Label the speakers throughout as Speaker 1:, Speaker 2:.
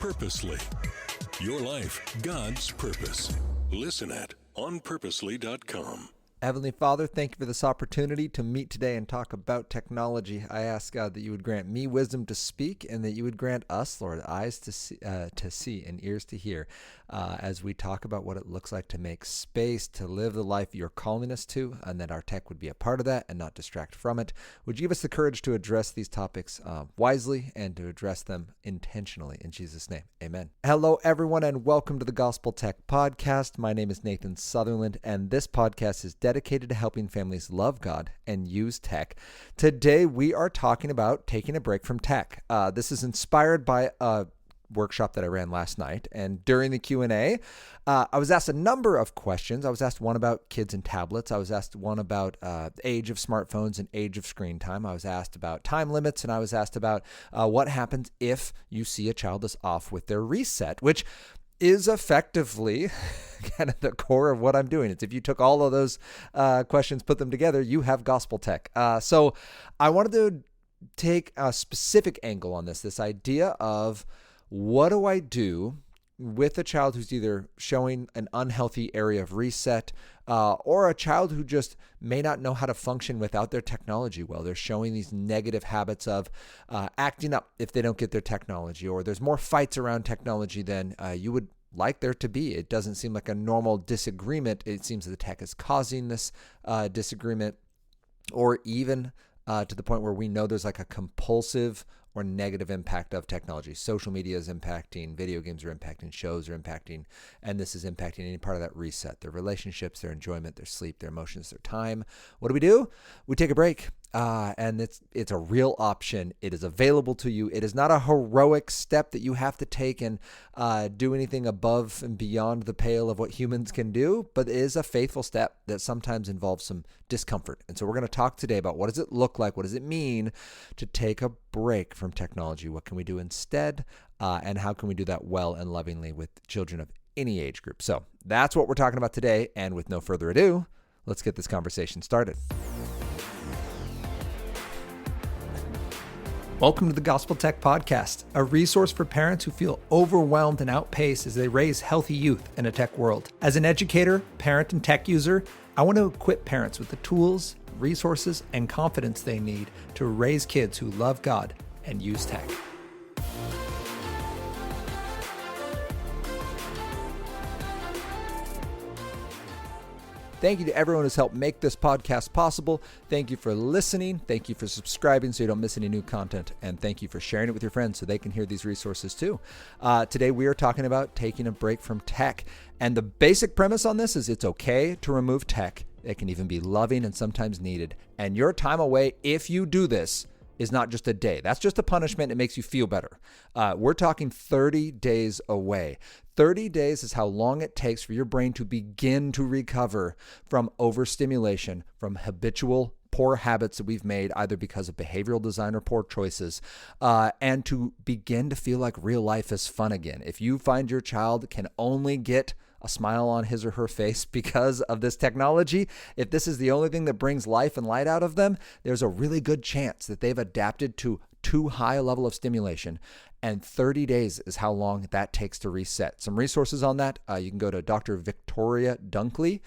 Speaker 1: Purposely. Your life, God's purpose. Listen at onpurposely.com.
Speaker 2: Heavenly Father, thank you for this opportunity to meet today and talk about technology. I ask God that you would grant me wisdom to speak and that you would grant us, Lord, eyes to see and ears to hear as we talk about what it looks like to make space to live the life you're calling us to, and that our tech would be a part of that and not distract from it. Would you give us the courage to address these topics wisely and to address them intentionally? In Jesus' name, amen. Hello, everyone, and welcome to the Gospel Tech Podcast. My name is Nathan Sutherland, and this podcast is dedicated to helping families love God and use tech. Today, we are talking about taking a break from tech. This is inspired by a workshop that I ran last night, and during the Q&A, I was asked a number of questions. I was asked one about kids and tablets. I was asked one about the age of smartphones and age of screen time. I was asked about time limits, and I was asked about what happens if you see a child is off with their reset, which is effectively kind of the core of what I'm doing. It's if you took all of those questions, put them together, you have gospel tech. So I wanted to take a specific angle on this idea of what do I do with a child who's either showing an unhealthy area of reset or a child who just may not know how to function without their technology well. They're showing these negative habits of acting up if they don't get their technology, or there's more fights around technology than you would like there to be. It doesn't seem like a normal disagreement. It seems that the tech is causing this disagreement, or even to the point where we know there's like a compulsive or negative impact of technology. Social media is impacting, video games are impacting, shows are impacting, and this is impacting any part of that reset, their relationships, their enjoyment, their sleep, their emotions, their time. What do? We take a break. And it's a real option. It is available to you. It is not a heroic step that you have to take and do anything above and beyond the pale of what humans can do, but it is a faithful step that sometimes involves some discomfort. And so we're going to talk today about what does it look like? What does it mean to take a break from technology? What can we do instead? And how can we do that well and lovingly with children of any age group? So that's what we're talking about today. And with no further ado, let's get this conversation started. Welcome to the Gospel Tech Podcast, a resource for parents who feel overwhelmed and outpaced as they raise healthy youth in a tech world. As an educator, parent, and tech user, I want to equip parents with the tools, resources, and confidence they need to raise kids who love God and use tech. Thank you to everyone who's helped make this podcast possible. Thank you for listening. Thank you for subscribing so you don't miss any new content. And thank you for sharing it with your friends so they can hear these resources too. Today, we are talking about taking a break from tech. And the basic premise on this is it's okay to remove tech. It can even be loving and sometimes needed. And your time away, if you do this, is not just a day. That's just a punishment. It makes you feel better. We're talking 30 days away. 30 days is how long it takes for your brain to begin to recover from overstimulation, from habitual poor habits that we've made either because of behavioral design or poor choices, and to begin to feel like real life is fun again. If you find your child can only get a smile on his or her face because of this technology, if this is the only thing that brings life and light out of them, there's a really good chance that they've adapted to too high a level of stimulation. And 30 days is how long that takes to reset. Some resources on that. You can go to Dr. Victoria Dunkley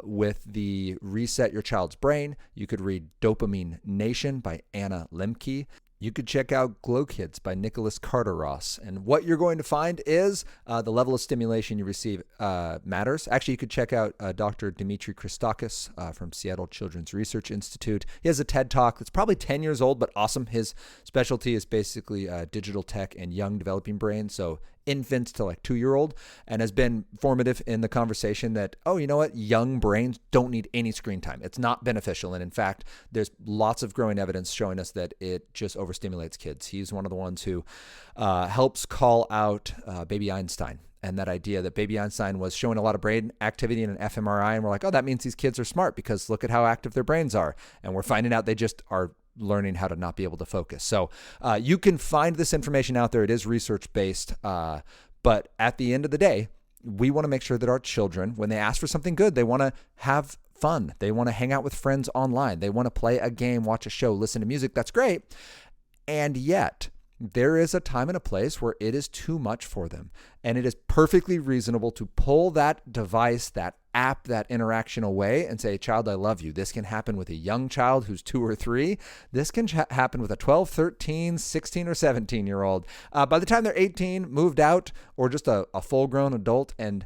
Speaker 2: with the Reset Your Child's Brain. You could read Dopamine Nation by Anna Lemke. You could check out Glow Kids by Nicholas Carter-Ross. And what you're going to find is the level of stimulation you receive matters. Actually, you could check out Dr. Dimitri Christakis from Seattle Children's Research Institute. He has a TED Talk that's probably 10 years old, but awesome. His specialty is basically digital tech and young developing brains. So infants to like 2-year-old, and has been formative in the conversation that, oh, you know what? Young brains don't need any screen time. It's not beneficial. And in fact, there's lots of growing evidence showing us that it just overstimulates kids. He's one of the ones who helps call out baby Einstein. And that idea that baby Einstein was showing a lot of brain activity in an fMRI. And we're like, oh, that means these kids are smart because look at how active their brains are. And we're finding out they just are learning how to not be able to focus. So you can find this information out there. It is research-based. But at the end of the day, we want to make sure that our children, when they ask for something good, they want to have fun. They want to hang out with friends online. They want to play a game, watch a show, listen to music. That's great. And yet, there is a time and a place where it is too much for them. And it is perfectly reasonable to pull that device, that app, that interaction away and say, child, I love you. This can happen with a young child who's 2 or 3. This can happen with a 12, 13, 16, or 17-year-old. By the time they're 18, moved out, or just a full-grown adult and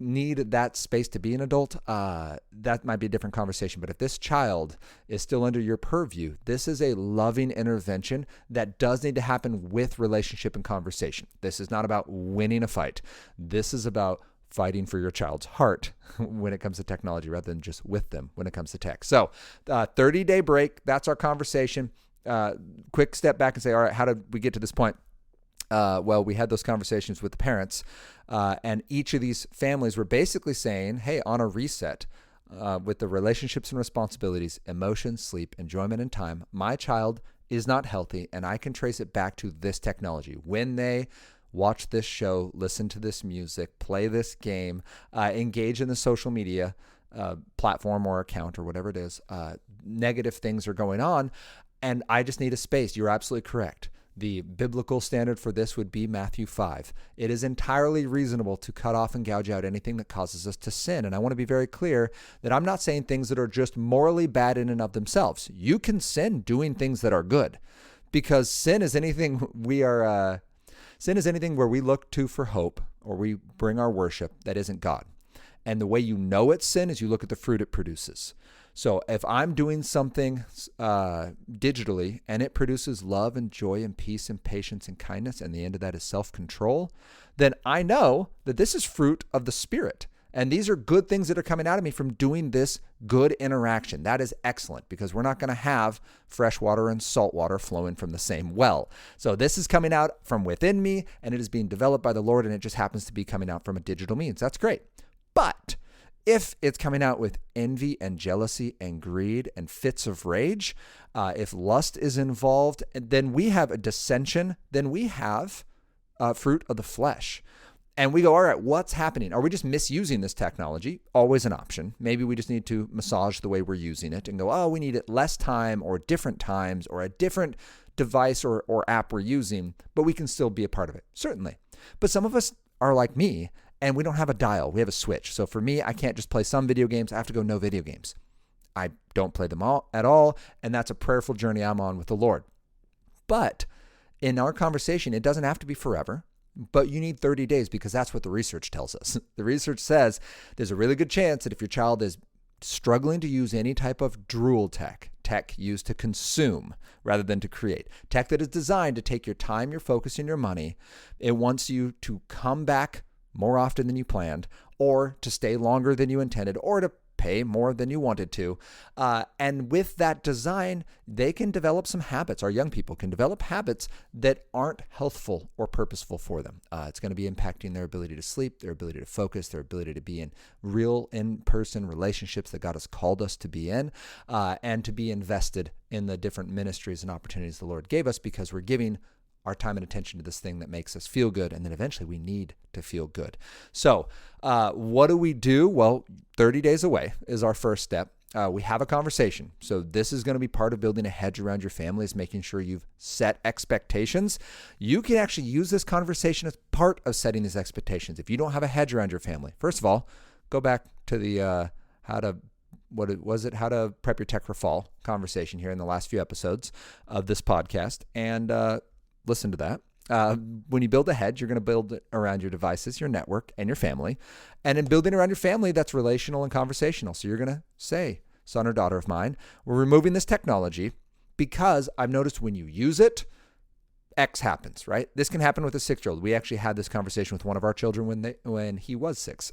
Speaker 2: need that space to be an adult, that might be a different conversation. But if this child is still under your purview, this is a loving intervention that does need to happen with relationship and conversation. This is not about winning a fight. This is about fighting for your child's heart when it comes to technology rather than just with them when it comes to tech. So 30-day break, that's our conversation. Quick step back and say, all right, how did we get to this point? Well, we had those conversations with the parents, and each of these families were basically saying, hey, on a reset with the relationships and responsibilities, emotions, sleep, enjoyment, and time, my child is not healthy, and I can trace it back to this technology. When they watch this show, listen to this music, play this game, engage in the social media platform or account or whatever it is, negative things are going on, and I just need a space. You're absolutely correct. The biblical standard for this would be Matthew 5. It is entirely reasonable to cut off and gouge out anything that causes us to sin. And I want to be very clear that I'm not saying things that are just morally bad in and of themselves. You can sin doing things that are good, because sin is anything where we look to for hope or we bring our worship that isn't God. And the way you know it's sin is you look at the fruit it produces. So if I'm doing something digitally and it produces love and joy and peace and patience and kindness, and the end of that is self-control, then I know that this is fruit of the Spirit. And these are good things that are coming out of me from doing this good interaction. That is excellent, because we're not going to have fresh water and salt water flowing from the same well. So this is coming out from within me, and it is being developed by the Lord, and it just happens to be coming out from a digital means. That's great. But if it's coming out with envy and jealousy and greed and fits of rage, if lust is involved, then we have a dissension, then we have fruit of the flesh. And we go, all right, what's happening? Are we just misusing this technology? Always an option. Maybe we just need to massage the way we're using it and go, oh, we need it less time or different times or a different device or app we're using, but we can still be a part of it. Certainly. But some of us are like me, and we don't have a dial. We have a switch. So for me, I can't just play some video games. I have to go no video games. I don't play them all at all, and that's a prayerful journey I'm on with the Lord. But in our conversation, it doesn't have to be forever, but you need 30 days because that's what the research tells us. The research says there's a really good chance that if your child is struggling to use any type of drool tech used to consume rather than to create, tech that is designed to take your time, your focus, and your money, it wants you to come back more often than you planned, or to stay longer than you intended, or to pay more than you wanted to. And with that design, they can develop some habits. Our young people can develop habits that aren't healthful or purposeful for them. It's going to be impacting their ability to sleep, their ability to focus, their ability to be in real in-person relationships that God has called us to be in, and to be invested in the different ministries and opportunities the Lord gave us, because we're giving our time and attention to this thing that makes us feel good, and then eventually we need to feel good. So what do we do? Well, 30 days away is our first step. We have a conversation. So this is going to be part of building a hedge around your family, is making sure you've set expectations. You can actually use this conversation as part of setting these expectations. If you don't have a hedge around your family, first of all, go back to the how to prep your tech for fall conversation here in the last few episodes of this podcast, and listen to that. When you build a hedge, you're going to build it around your devices, your network, and your family. And in building around your family, that's relational and conversational. So you're going to say, son or daughter of mine, we're removing this technology because I've noticed when you use it, X happens, right? This can happen with a 6-year-old. We actually had this conversation with one of our children when he was 6.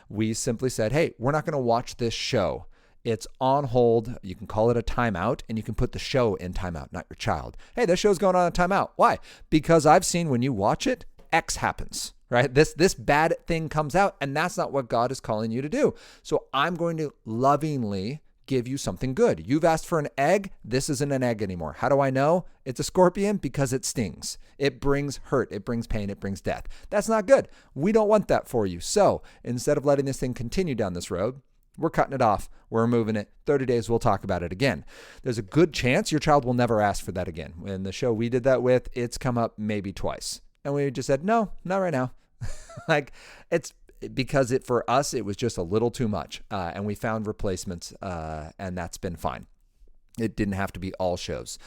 Speaker 2: We simply said, hey, we're not going to watch this show. It's on hold. You can call it a timeout, and you can put the show in timeout, not your child. Hey, this show's going on a timeout. Why? Because I've seen when you watch it, X happens, right? This bad thing comes out, and that's not what God is calling you to do. So I'm going to lovingly give you something good. You've asked for an egg. This isn't an egg anymore. How do I know? It's a scorpion because it stings. It brings hurt. It brings pain. It brings death. That's not good. We don't want that for you. So instead of letting this thing continue down this road, We're cutting it off. We're removing it. 30 days, we'll talk about it again. There's a good chance your child will never ask for that again. In the show we did that with, it's come up maybe twice. And we just said, no, not right now. It's because for us, it was just a little too much. And we found replacements, and that's been fine. It didn't have to be all shows.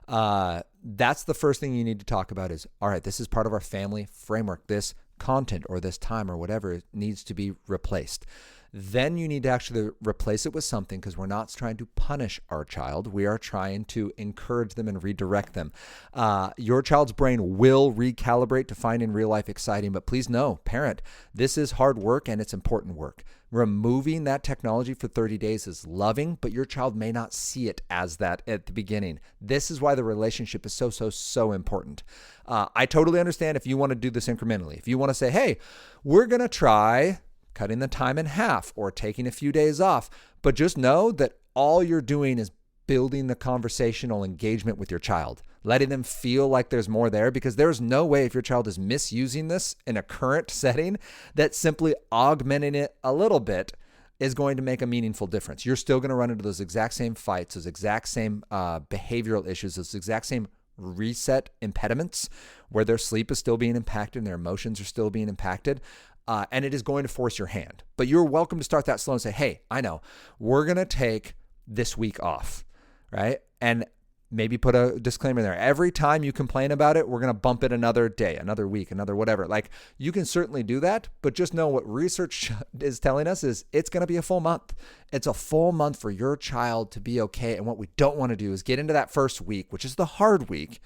Speaker 2: That's the first thing you need to talk about is, all right, this is part of our family framework. This content or this time or whatever needs to be replaced. Then you need to actually replace it with something, because we're not trying to punish our child. We are trying to encourage them and redirect them. Your child's brain will recalibrate to find in real life exciting, but please know, parent, this is hard work and it's important work. Removing that technology for 30 days is loving, but your child may not see it as that at the beginning. This is why the relationship is so important. I totally understand if you want to do this incrementally. If you want to say, hey, we're going to try cutting the time in half or taking a few days off, but just know that all you're doing is building the conversational engagement with your child, letting them feel like there's more there, because there's no way, if your child is misusing this in a current setting, that simply augmenting it a little bit is going to make a meaningful difference. You're still going to run into those exact same fights, those exact same behavioral issues, those exact same reset impediments where their sleep is still being impacted and their emotions are still being impacted. And it is going to force your hand. But you're welcome to start that slow and say, hey, I know, we're going to take this week off, right? And maybe put a disclaimer there. Every time you complain about it, we're going to bump it another day, another week, another whatever. Like, you can certainly do that, but just know what research is telling us is it's going to be a full month. It's a full month for your child to be okay. And what we don't want to do is get into that first week, which is the hard week,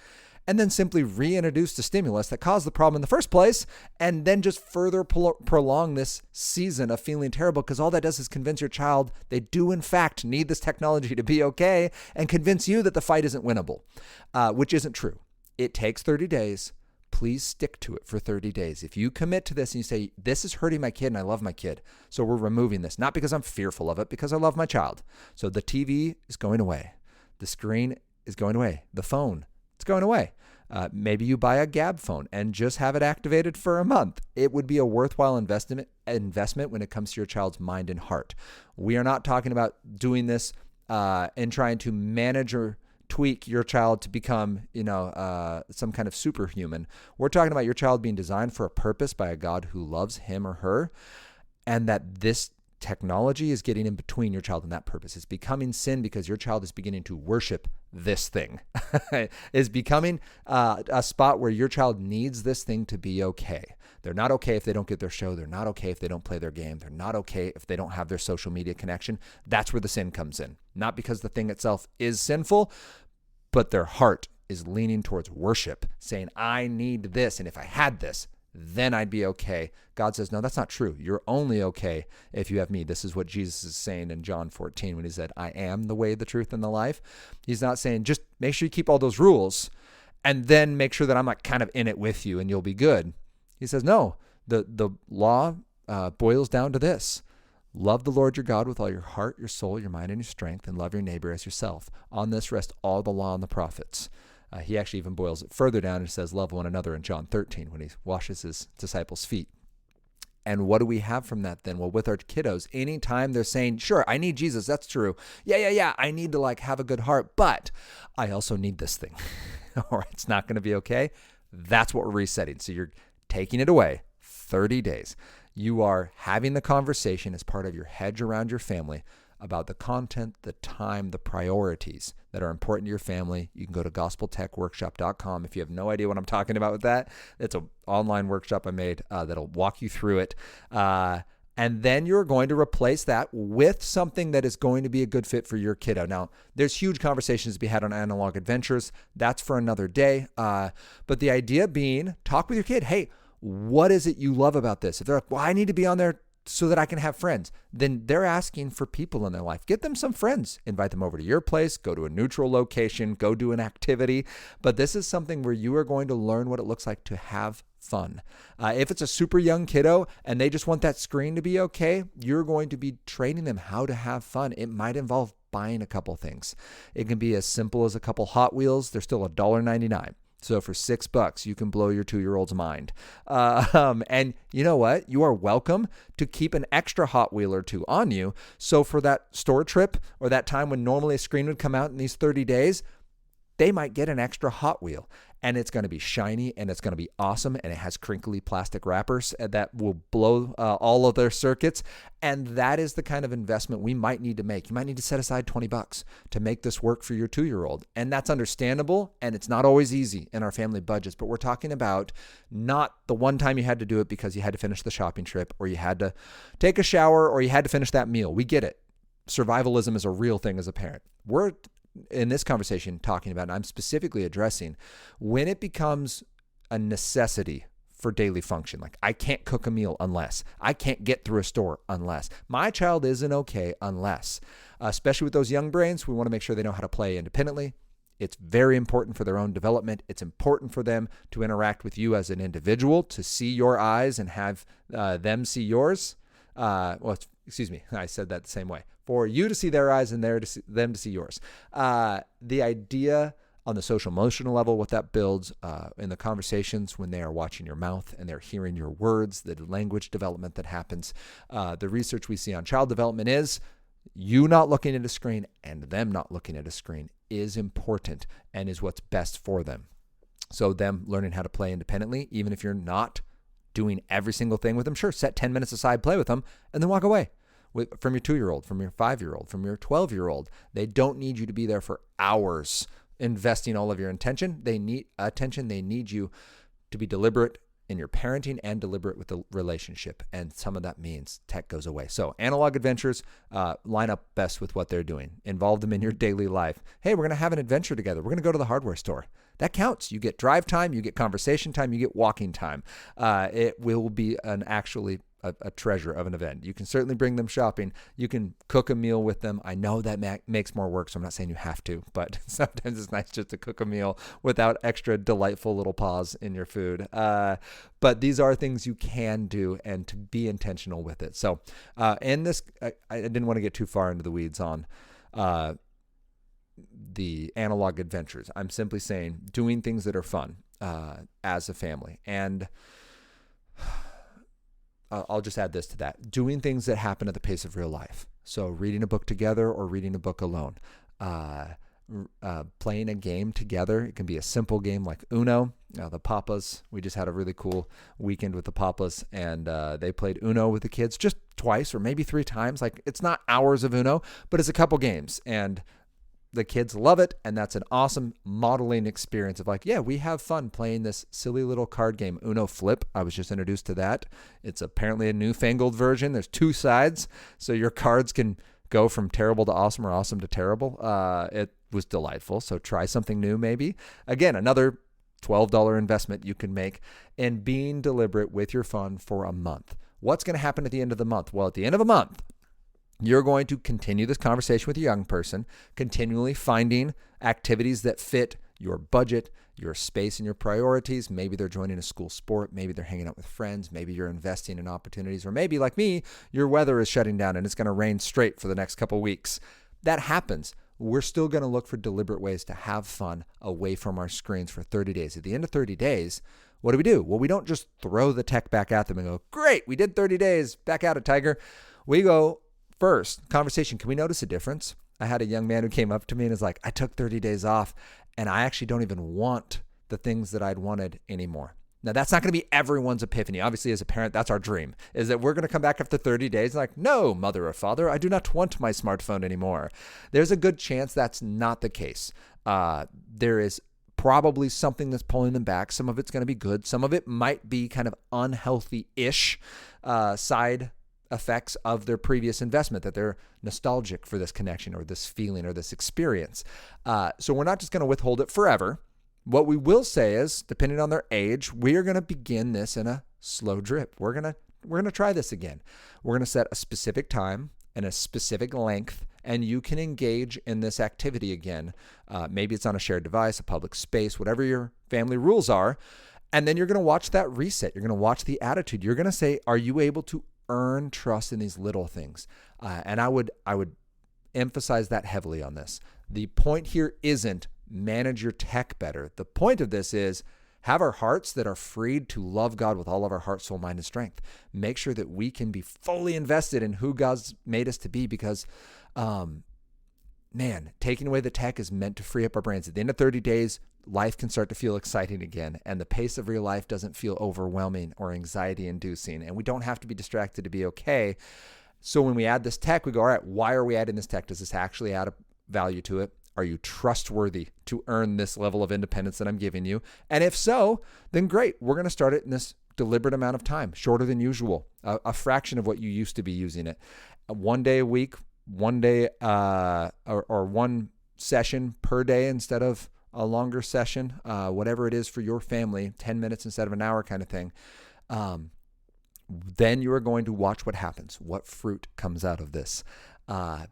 Speaker 2: and then simply reintroduce the stimulus that caused the problem in the first place, and then just further prolong this season of feeling terrible, because all that does is convince your child they do in fact need this technology to be okay, and convince you that the fight isn't winnable, which isn't true. It takes 30 days. Please stick to it for 30 days. If you commit to this and you say, this is hurting my kid and I love my kid, so we're removing this, not because I'm fearful of it, because I love my child. So the TV is going away. The screen is going away. The phone, it's going away. Maybe you buy a Gab phone and just have it activated for a month. It would be a worthwhile investment when it comes to your child's mind and heart. We are not talking about doing this and trying to manage or tweak your child to become, some kind of superhuman. We're talking about your child being designed for a purpose by a God who loves him or her, and that this technology is getting in between your child and that purpose. It's becoming sin because your child is beginning to worship this thing. Is becoming a spot where your child needs this thing to be okay. They're not okay if they don't get their show. They're not okay if they don't play their game. They're not okay if they don't have their social media connection. That's where the sin comes in. Not because the thing itself is sinful, but their heart is leaning towards worship, saying, I need this, and if I had this, then I'd be okay. God says, no, that's not true. You're only okay if you have me. This is what Jesus is saying in John 14 when he said, I am the way, the truth, and the life. He's not saying, just make sure you keep all those rules and then make sure that I'm like kind of in it with you and you'll be good. He says, no, the law boils down to this. Love the Lord your God with all your heart, your soul, your mind, and your strength, and love your neighbor as yourself. On this rest all the law and the prophets. He actually even boils it further down and says, love one another in John 13 when he washes his disciples' feet. And what do we have from that then? Well, with our kiddos, anytime they're saying, sure, I need Jesus, that's true. Yeah, I need to have a good heart, but I also need this thing, or it's not going to be okay. That's what we're resetting. So you're taking it away 30 days. You are having the conversation as part of your hedge around your family about the content, the time, the priorities that are important to your family. You can go to gospeltechworkshop.com. If you have no idea what I'm talking about with that, it's an online workshop I made that'll walk you through it. And then you're going to replace that with something that is going to be a good fit for your kiddo. Now, there's huge conversations to be had on analog adventures. That's for another day. But the idea being, talk with your kid. Hey, what is it you love about this? If they're like, well, I need to be on there so that I can have friends, then they're asking for people in their life. Get them some friends. Invite them over to your place. Go to a neutral location. Go do an activity. But this is something where you are going to learn what it looks like to have fun. If it's a super young kiddo and they just want that screen to be okay, you're going to be training them how to have fun. It might involve buying a couple things. It can be as simple as a couple Hot Wheels. They're still $1.99. So for $6, you can blow your 2-year-old's mind. And you know what? You are welcome to keep an extra Hot Wheel or two on you. So for that store trip or that time when normally a screen would come out in these 30 days, they might get an extra Hot Wheel, and it's going to be shiny and it's going to be awesome. And it has crinkly plastic wrappers that will blow all of their circuits. And that is the kind of investment we might need to make. You might need to set aside $20 to make this work for your 2-year-old. And that's understandable. And it's not always easy in our family budgets, but we're talking about not the one time you had to do it because you had to finish the shopping trip or you had to take a shower or you had to finish that meal. We get it. Survivalism is a real thing as a parent. We're in this conversation talking about, and I'm specifically addressing when it becomes a necessity for daily function. Like I can't cook a meal unless, I can't get through a store unless, my child isn't okay unless, especially with those young brains, we want to make sure they know how to play independently. It's very important for their own development. It's important for them to interact with you as an individual, to see your eyes and have them see yours. Excuse me, I said that the same way. For you to see their eyes and them to see yours. The idea on the social emotional level, what that builds in the conversations when they are watching your mouth and they're hearing your words, the language development that happens. The research we see on child development is you not looking at a screen and them not looking at a screen is important and is what's best for them. So them learning how to play independently, even if you're not doing every single thing with them, sure, set 10 minutes aside, play with them, and then walk away. From your 2-year-old, from your 5-year-old, from your 12-year-old. They don't need you to be there for hours investing all of your attention. They need attention. They need you to be deliberate in your parenting and deliberate with the relationship. And some of that means tech goes away. So analog adventures line up best with what they're doing. Involve them in your daily life. Hey, we're going to have an adventure together. We're going to go to the hardware store. That counts. You get drive time, you get conversation time, you get walking time. It will be actually a treasure of an event. You can certainly bring them shopping. You can cook a meal with them. I know that makes more work, so I'm not saying you have to, but sometimes it's nice just to cook a meal without extra delightful little pause in your food. But these are things you can do and to be intentional with it. So in this, I didn't want to get too far into the weeds on the analog adventures. I'm simply saying doing things that are fun as a family. And I'll just add this to that. Doing things that happen at the pace of real life. So reading a book together or reading a book alone. Playing a game together. It can be a simple game like Uno. The Papas, we just had a really cool weekend with the Papas, and they played Uno with the kids just twice or maybe 3 times. Like it's not hours of Uno, but it's a couple games. And the kids love it, and that's an awesome modeling experience of like, yeah, we have fun playing this silly little card game, Uno Flip. I was just introduced to that. It's apparently a newfangled version. There's 2 sides, so your cards can go from terrible to awesome or awesome to terrible. It was delightful, so try something new maybe. Again, another $12 investment you can make in being deliberate with your fun for a month. What's going to happen at the end of the month? Well, at the end of a month, you're going to continue this conversation with a young person, continually finding activities that fit your budget, your space, and your priorities. Maybe they're joining a school sport. Maybe they're hanging out with friends. Maybe you're investing in opportunities. Or maybe, like me, your weather is shutting down and it's going to rain straight for the next couple weeks. That happens. We're still going to look for deliberate ways to have fun away from our screens for 30 days. At the end of 30 days, what do? Well, we don't just throw the tech back at them and go, great, we did 30 days, back at it, Tiger. We go, first, conversation, can we notice a difference? I had a young man who came up to me and is like, I took 30 days off and I actually don't even want the things that I'd wanted anymore. Now, that's not going to be everyone's epiphany. Obviously, as a parent, that's our dream, is that we're going to come back after 30 days and like, no, mother or father, I do not want my smartphone anymore. There's a good chance that's not the case. There is probably something that's pulling them back. Some of it's going to be good. Some of it might be kind of unhealthy-ish side effects of their previous investment, that they're nostalgic for this connection or this feeling or this experience. So we're not just going to withhold it forever. What we will say is, depending on their age, we are going to begin this in a slow drip. We're going to try this again. We're going to set a specific time and a specific length, and you can engage in this activity again. Maybe it's on a shared device, a public space, whatever your family rules are. And then you're going to watch that reset. You're going to watch the attitude. You're going to say, are you able to earn trust in these little things? And I would emphasize that heavily on this. The point here isn't manage your tech better. The point of this is have our hearts that are freed to love God with all of our heart, soul, mind, and strength. Make sure that we can be fully invested in who God's made us to be because, taking away the tech is meant to free up our brains. At the end of 30 days, life can start to feel exciting again, and the pace of real life doesn't feel overwhelming or anxiety-inducing, and we don't have to be distracted to be okay. So when we add this tech, we go, all right, why are we adding this tech? Does this actually add a value to it? Are you trustworthy to earn this level of independence that I'm giving you? And if so, then great. We're going to start it in this deliberate amount of time, shorter than usual, a fraction of what you used to be using it. 1 day a week, 1 day or one session per day instead of a longer session, whatever it is for your family, 10 minutes instead of an hour kind of thing. Then you are going to watch what happens, what fruit comes out of this.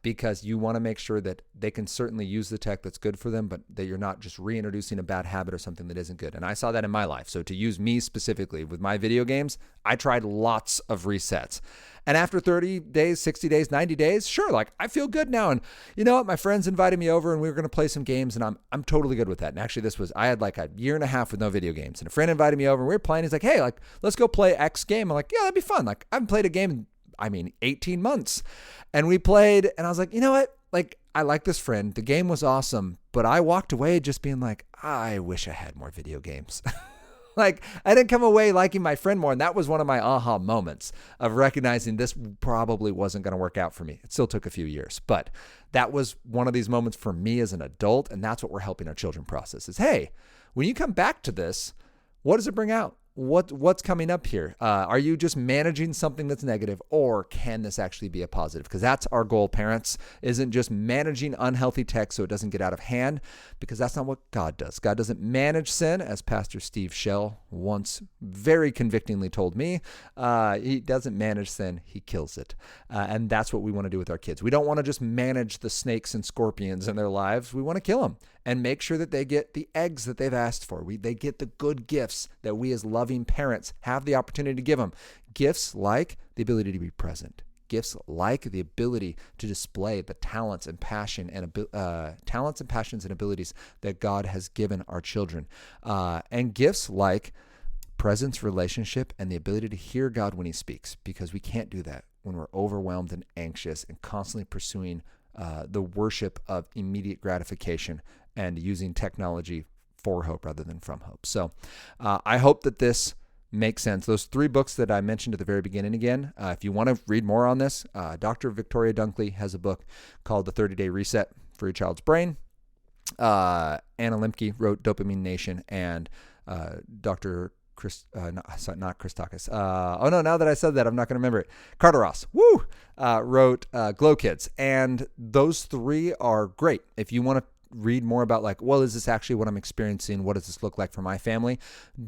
Speaker 2: Because you want to make sure that they can certainly use the tech that's good for them, but that you're not just reintroducing a bad habit or something that isn't good. And I saw that in my life. So to use me specifically with my video games, I tried lots of resets. And after 30 days, 60 days, 90 days, sure, like I feel good now. And you know what? My friends invited me over and we were going to play some games and I'm totally good with that. And actually I had like a year and a half with no video games. And a friend invited me over and we were playing. He's like, hey, like, let's go play X game. I'm like, yeah, that'd be fun. Like I haven't played a game in 18 months. And we played and I was like, you know what? Like, I like this friend. The game was awesome, but I walked away just being like, I wish I had more video games. Like, I didn't come away liking my friend more. And that was one of my aha moments of recognizing this probably wasn't going to work out for me. It still took a few years, but that was one of these moments for me as an adult. And that's what we're helping our children process is, hey, when you come back to this, what does it bring out? What's coming up here? Are you just managing something that's negative, or can this actually be a positive? Because that's our goal, parents, isn't just managing unhealthy tech so it doesn't get out of hand, because that's not what God does. God doesn't manage sin, as Pastor Steve Shell once very convictingly told me. He doesn't manage sin, he kills it. And that's what we want to do with our kids. We don't want to just manage the snakes and scorpions in their lives. We want to kill them and make sure that they get the eggs that they've asked for. They get the good gifts that we as loving parents have the opportunity to give them. Gifts like the ability to be present. Gifts like the ability to display the talents and passions and abilities that God has given our children. And gifts like presence, relationship, and the ability to hear God when he speaks, because we can't do that when we're overwhelmed and anxious and constantly pursuing the worship of immediate gratification and using technology for hope rather than from hope. So I hope that this makes sense. Those 3 books that I mentioned at the very beginning again, if you want to read more on this, Dr. Victoria Dunkley has a book called The 30-Day Reset for Your Child's Brain. Anna Lemke wrote Dopamine Nation, and Dr. Not Christakis. Now that I said that, I'm not going to remember it. Carter Ross, wrote Glow Kids. And those 3 are great. If you want to read more about is this actually what I'm experiencing? What does this look like for my family?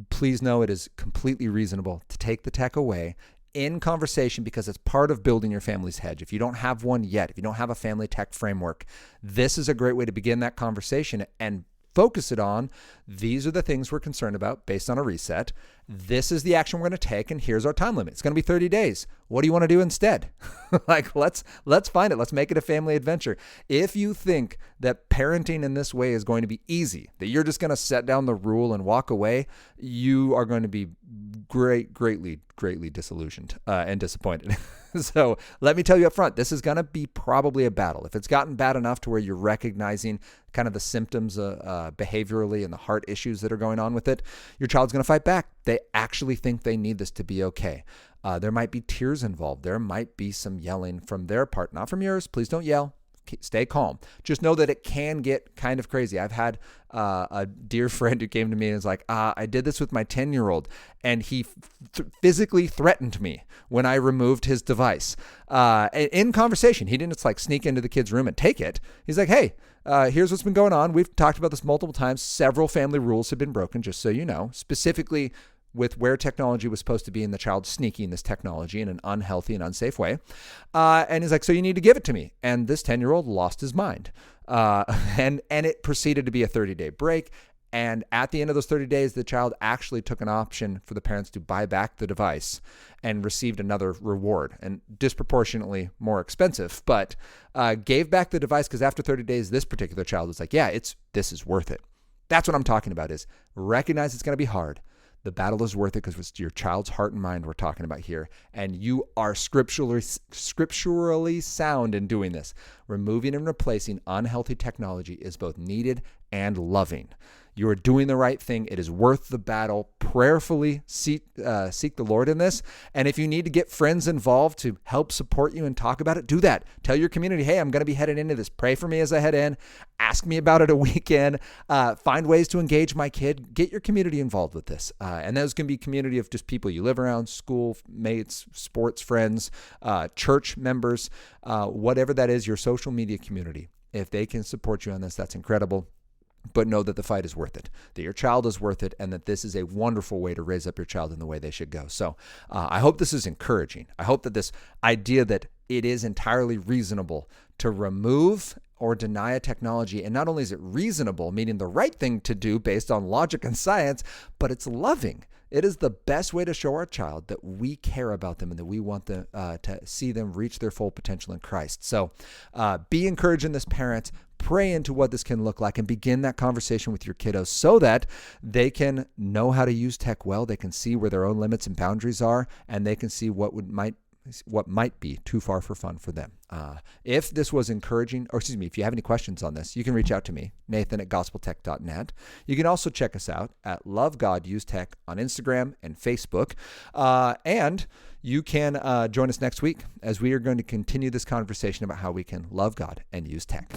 Speaker 2: Please know it is completely reasonable to take the tech away in conversation, because it's part of building your family's hedge. If you don't have one yet, if you don't have a family tech framework, this is a great way to begin that conversation and focus it on, these are the things we're concerned about based on a reset. This is the action we're going to take, and here's our time limit. It's going to be 30 days. What do you want to do instead? Let's find it. Let's make it a family adventure. If you think that parenting in this way is going to be easy, that you're just going to set down the rule and walk away, you are going to be greatly disillusioned and disappointed. So let me tell you up front, this is going to be probably a battle. If it's gotten bad enough to where you're recognizing kind of the symptoms behaviorally and the heart issues that are going on with it, your child's going to fight back. They actually think they need this to be okay. There might be tears involved. There might be some yelling from their part, not from yours. Please don't yell. Stay calm. Just know that it can get kind of crazy. I've had a dear friend who came to me and was like, I did this with my 10-year-old, and he physically threatened me when I removed his device. In conversation, he didn't just sneak into the kid's room and take it. He's like, hey, here's what's been going on. We've talked about this multiple times. Several family rules have been broken, just so you know, specifically with where technology was supposed to be and the child sneaking this technology in an unhealthy and unsafe way. And he's like, so you need to give it to me. And this 10-year-old lost his mind. And it proceeded to be a 30-day break. And at the end of those 30 days, the child actually took an option for the parents to buy back the device and received another reward, and disproportionately more expensive, but gave back the device because after 30 days, this particular child was like, yeah, this is worth it. That's what I'm talking about, is recognize it's going to be hard. The battle is worth it because it's your child's heart and mind we're talking about here. And you are scripturally sound in doing this. Removing and replacing unhealthy technology is both needed and loving. You are doing the right thing. It is worth the battle. Prayerfully seek the Lord in this. And if you need to get friends involved to help support you and talk about it, do that. Tell your community, hey, I'm going to be headed into this. Pray for me as I head in. Ask me about it a weekend. Find ways to engage my kid. Get your community involved with this. And those can be community of just people you live around, school mates, sports friends, church members, whatever that is, your social media community. If they can support you on this, that's incredible. But know that the fight is worth it, that your child is worth it, and that this is a wonderful way to raise up your child in the way they should go. So I hope this is encouraging. I hope that this idea that it is entirely reasonable to remove or deny a technology, and not only is it reasonable, meaning the right thing to do based on logic and science, but it's loving. It is the best way to show our child that we care about them and that we want them to see them reach their full potential in Christ. So be encouraging this, parents. Pray into what this can look like and begin that conversation with your kiddos so that they can know how to use tech well. They can see where their own limits and boundaries are, and they can see what might be too far for fun for them. If this was encouraging, or if you have any questions on this, you can reach out to me, Nathan@gospeltech.net. You can also check us out at Love God Use Tech on Instagram and Facebook. And you can join us next week as we are going to continue this conversation about how we can love God and use tech.